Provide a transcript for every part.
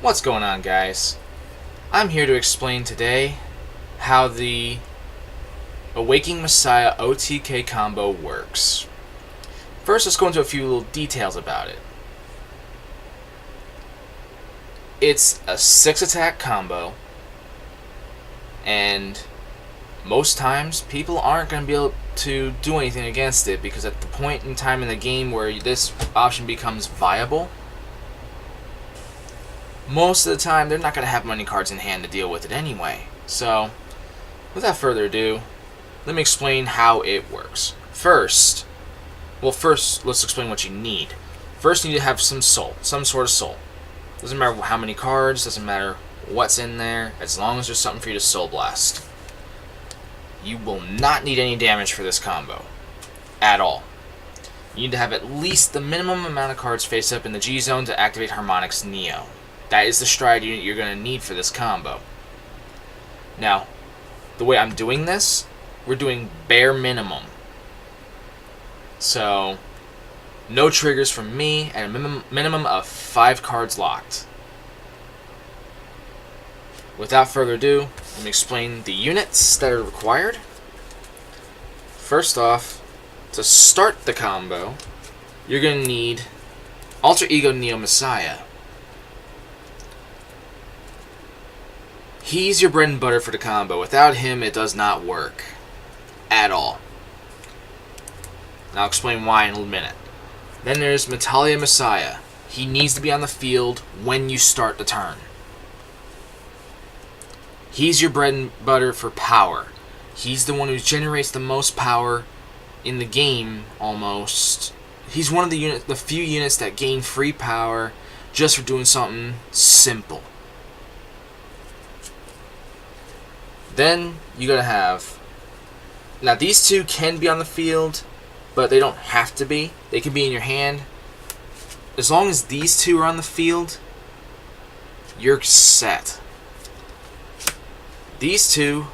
What's going on, guys? I'm here to explain today how the Awakening Messiah OTK combo works. First, let's go into a few little details about it. It's a 6-attack combo, and most times people aren't going to be able to do anything against it because at the point in time in the game where this option becomes viable, most of the time they're not going to have many cards in hand to deal with it anyway. So, without further ado, let me explain how it works. First, let's explain what you need. First, you need to have some sort of soul. Doesn't matter how many cards, doesn't matter what's in there, as long as there's something for you to soul blast. You will not need any damage for this combo, at all. You need to have at least the minimum amount of cards face up in the G zone to activate Harmonics Neo. That is the stride unit you're going to need for this combo. Now, the way I'm doing this, we're doing bare minimum. So, no triggers from me, and a minimum of 5 cards locked. Without further ado, let me explain the units that are required. First off, to start the combo, you're going to need Alter Ego Neo Messiah. He's your bread and butter for the combo. Without him, it does not work. At all. And I'll explain why in a minute. Then there's Messiah Messiah. He needs to be on the field when you start the turn. He's your bread and butter for power. He's the one who generates the most power in the game, almost. He's one of the few units that gain free power just for doing something simple. Then you gotta have... Now these two can be on the field, but they don't have to be. They can be in your hand. As long as these two are on the field, you're set. These two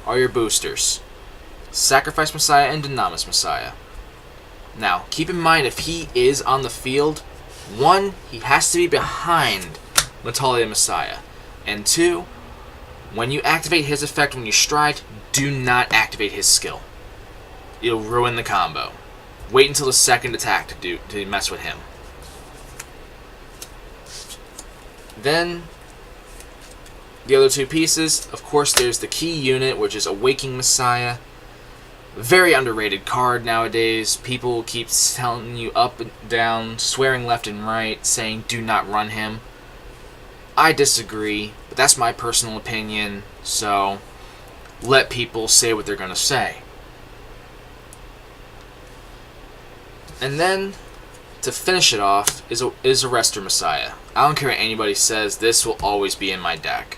are your boosters. Sacrifice Messiah and Dynamis Messiah. Now, keep in mind if he is on the field, 1, he has to be behind Messiah Messiah. And 2, when you activate his effect when you stride, do not activate his skill. It'll ruin the combo. Wait until the second attack to mess with him. Then, the other two pieces, of course, there's the key unit, which is Awakening Messiah. Very underrated card nowadays. People keep telling you up and down, swearing left and right, saying do not run him. I disagree, but that's my personal opinion, so let people say what they're going to say. And then, to finish it off, is Arrestor Messiah. I don't care what anybody says, this will always be in my deck.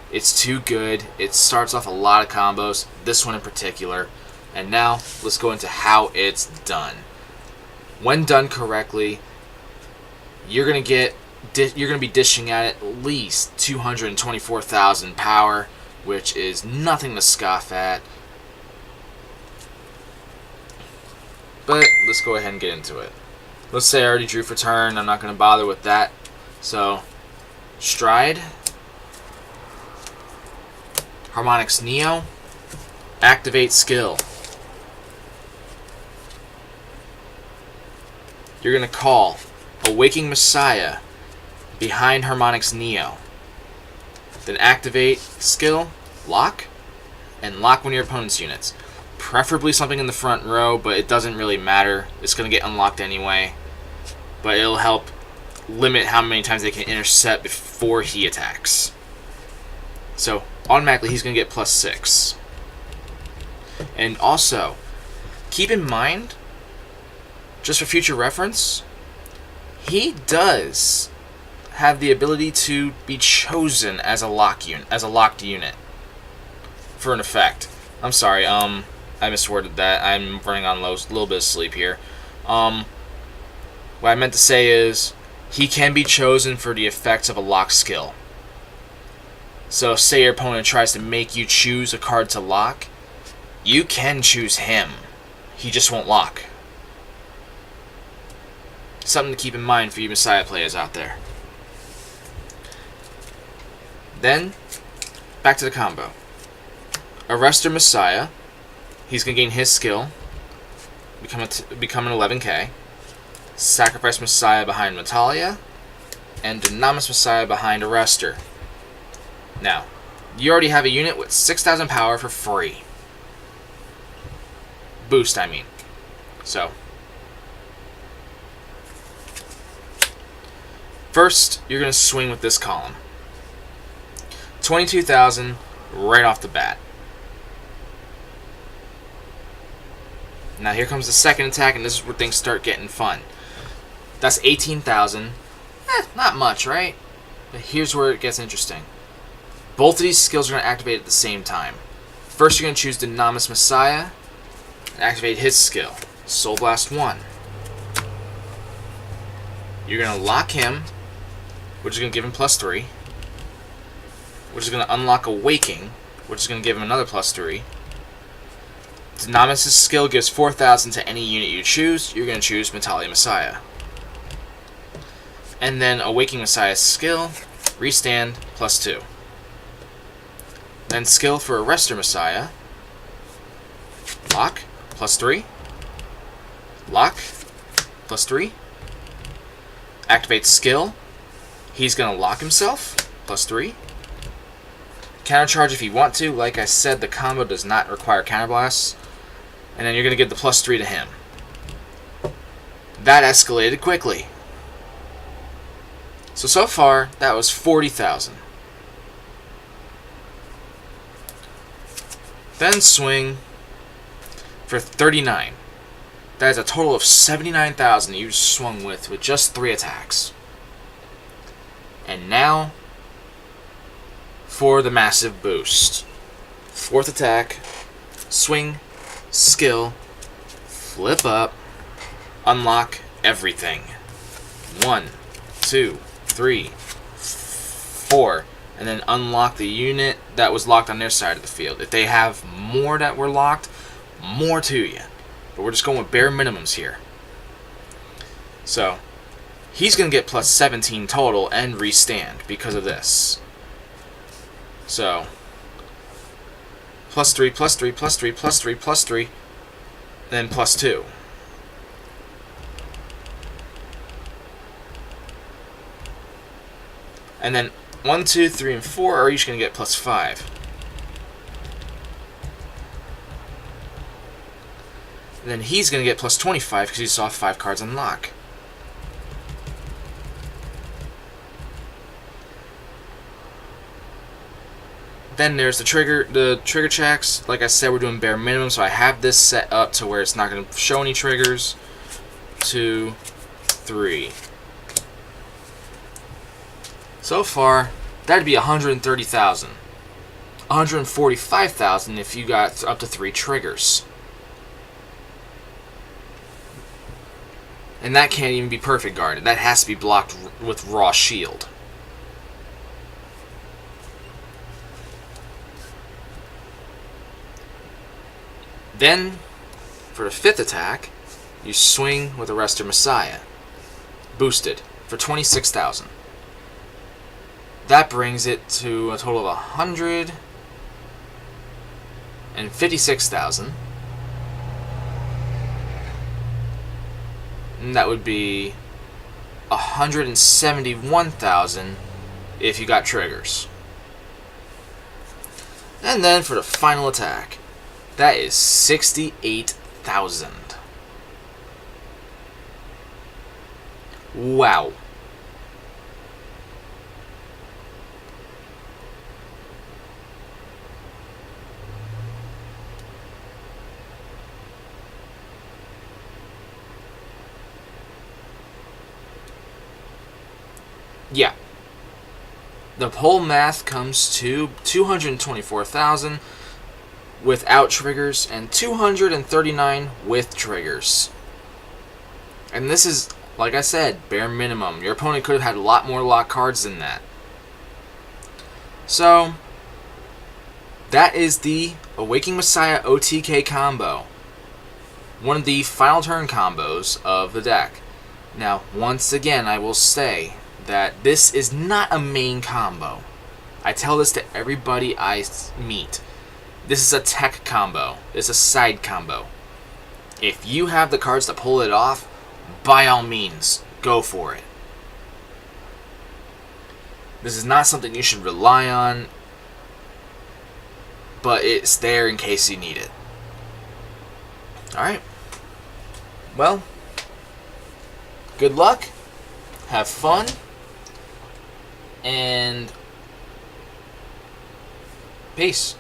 It's too good. It starts off a lot of combos, this one in particular. And now, let's go into how it's done. When done correctly, you're going to be dishing at least 224,000 power, which is nothing to scoff at. But let's go ahead and get into it. Let's say I already drew for turn. I'm not going to bother with that. So, Stride, Harmonics Neo, activate skill. You're going to call Awakening Messiah behind Harmonics Neo. Then activate skill, lock, and lock one of your opponent's units. Preferably something in the front row, but it doesn't really matter. It's going to get unlocked anyway. But it'll help limit how many times they can intercept before he attacks. So, automatically he's going to get +6. And also, keep in mind, just for future reference, he does have the ability to be chosen as a locked unit for an effect. I'm sorry, I misworded that. I'm running on a little bit of sleep here. What I meant to say is, he can be chosen for the effects of a lock skill. So, say your opponent tries to make you choose a card to lock, you can choose him. He just won't lock. Something to keep in mind for you Messiah players out there. Then, back to the combo. Arrestor Messiah. He's going to gain his skill. Become an 11k. Sacrifice Messiah behind Metalia. And Dynamis Messiah behind Arrestor. Now, you already have a unit with 6,000 power for free. Boost, I mean. So, first, you're going to swing with this column. 22,000 right off the bat. Now here comes the second attack, and this is where things start getting fun. That's 18,000. Not much, right? But here's where it gets interesting. Both of these skills are going to activate at the same time. First, you're going to choose Dynamis Messiah and activate his skill, Soul Blast 1. You're going to lock him, which is going to give him +3. Which is going to unlock Awaking, which is going to give him another +3. Dynamis' skill gives 4,000 to any unit you choose. You're going to choose Metalia Messiah. And then Awaking Messiah's skill, Restand, +2. Then skill for Arrestor Messiah, Lock, +3. Lock, +3. Activate skill. He's going to lock himself, +3. Countercharge if you want to. Like I said, the combo does not require counterblasts. And then you're going to give the +3 to him. That escalated quickly. So far, that was 40,000. Then swing for 39. That is a total of 79,000 you swung with just 3 attacks. And now, for the massive boost. 4th attack, swing, skill, flip up, unlock everything. 1, 2, 3, 4, and then unlock the unit that was locked on their side of the field. If they have more that were locked, more to you. But we're just going with bare minimums here. So, he's going to get +17 total and restand because of this. So, +3, +3, +3, +3, +3, then +2. And then 1, 2, 3, and 4 are each going to get +5. And then he's going to get +25 because he saw 5 cards unlock. Then there's the trigger checks. Like I said, we're doing bare minimum, so I have this set up to where it's not going to show any triggers. 2, 3. So far, that'd be 130,000. 145,000 if you got up to 3 triggers. And that can't even be perfect guarded. That has to be blocked with raw shield. Then, for the 5th attack, you swing with Arrestor Messiah. Boosted for 26,000. That brings it to a total of 156,000. And that would be 171,000 if you got triggers. And then for the final attack, that is 68,000. Wow. Yeah. The whole math comes to 224,000 without triggers and 239 with triggers. And this is, like I said, bare minimum. Your opponent could have had a lot more lock cards than that. So, that is the Awakening Messiah OTK combo. One of the final turn combos of the deck. Now, once again, I will say that this is not a main combo. I tell this to everybody I meet. This is a tech combo. This is a side combo. If you have the cards to pull it off, by all means, go for it. This is not something you should rely on, but it's there in case you need it. Alright. Well, good luck. Have fun. And peace.